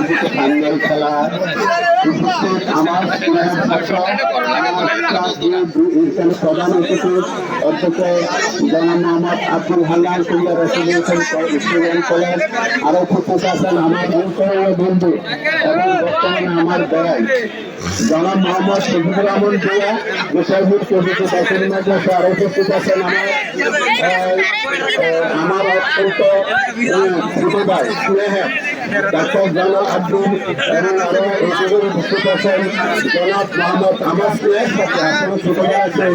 আয়োজিত ফাইনাল খেলা উপস্থিত আমার প্রধান অতিথি অধ্যক্ষ জনাব Mohammad Abdul Hannan Comilla residential student college, আরো উপস্থিত আছেন আমার বন্ধু এবং বর্তমানে আমার বেড়াই জনাব মোহাম্মদ শহীদুর রহমান জিয়া, বিষয়ভুক্ত দাসের মাদ্রাসা, আরো উপস্থিত আছেন আমার অত্যন্ত ছোট ভাই স্নেহের ডাক্তার জনাব আব্দুল এবং আরো উপস্থিত আছেন জনাব মোহাম্মদ আমার স্নেহের সাথে আসলে ছোট ভাই আছে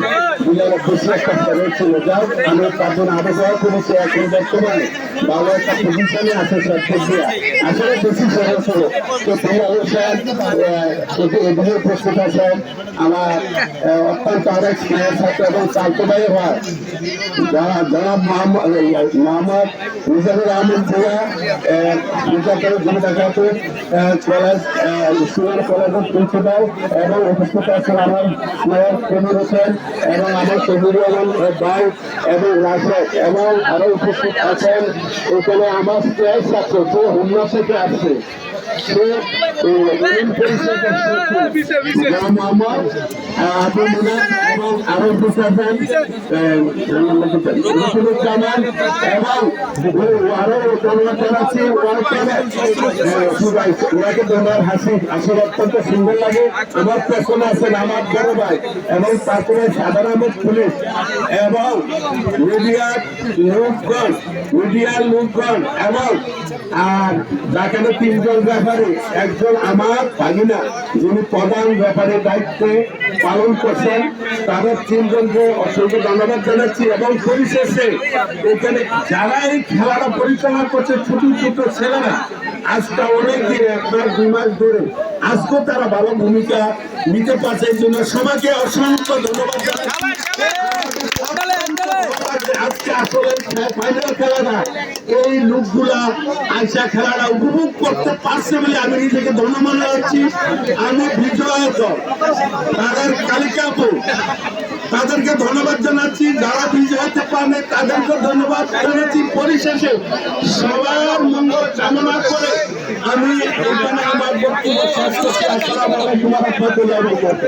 2021 একটা ফেরত ছিল, যাও আমি তার জন্য আবেদন করেছি। এখন বর্তমানে ভালো একটা পজিশনে আছে স্যার দিয়া আসলে বেশি সহজ হলো তো সেই অনুষ্ঠান এগুলো উপস্থিত আছেন আমার অত্যন্ত অনেক স্নেহের সাথে এবং চালতো ভাই হয় জনাব মোহাম্মদ মিজানুর রহমান জিয়া কলেজ স্টুডেন্ট কলেজের প্রিন্সিপাল এবং উপস্থিত আছেন আমার স্নেহের কবির হোসেন এবং আমার শহীদুর রহমান ভাই এবং রাশেদ এবং আরো উপস্থিত আছেন এখানে আমার স্নেহের ছাত্র যে হোমনা থেকে আসছে সে মোহাম্মদ আবুল মিনার এবং আরো উপস্থিত আছেন রফিকুজ্জামান এবং আরো ধন্যবাদ জানাচ্ছি ওনাকে ধন্যবাদ হাসি আসলে অত্যন্ত সুন্দর লাগে। আমার পেছনে আছেন আমার বড় ভাই এবং তারপরে সাধারণ পুলিশ এবং মিডিয়ার লোকগণ এবং আর যাখানে তিনজন ব্যাপারে একজন আমার ভাগিনা যিনি প্রধান ব্যাপারের দায়িত্বে পালন করছেন, তাদের তিনজনকে অসংখ্য ধন্যবাদ জানাচ্ছি। এবং পরিশেষে এখানে যারা এই খেলাটা পরিচালনা করছে ছোট ছোট ছেলেরা আজকে অনেকদিন 1-2 মাস ধরে আজকেও তারা ভালো ভূমিকা নিতে পারছে, এই জন্য সবাইকে অসংখ্য ধন্যবাদ জানাচ্ছি। আজকে আসলে ফাইনাল খেলাটা এই লোকগুলা আইসা খেলাটা উপভোগ করতে পারছে বলে আমি নিজেকে ধন্যবাদ জানাচ্ছি। আমি বিজয় তাদের কালিকাপুর তাদেরকে ধন্যবাদ জানাচ্ছি, যারা বিজয় হতে পারে তাদেরকে ধন্যবাদ জানাচ্ছি। পরিশেষে সবার মঙ্গল কামনা করে আমি এখানে আমার বক্তব্য শেষ করছি। আসসালামু আলাইকুম ওয়া রাহমাতুল্লাহি ওয়া বারাকাতুহু।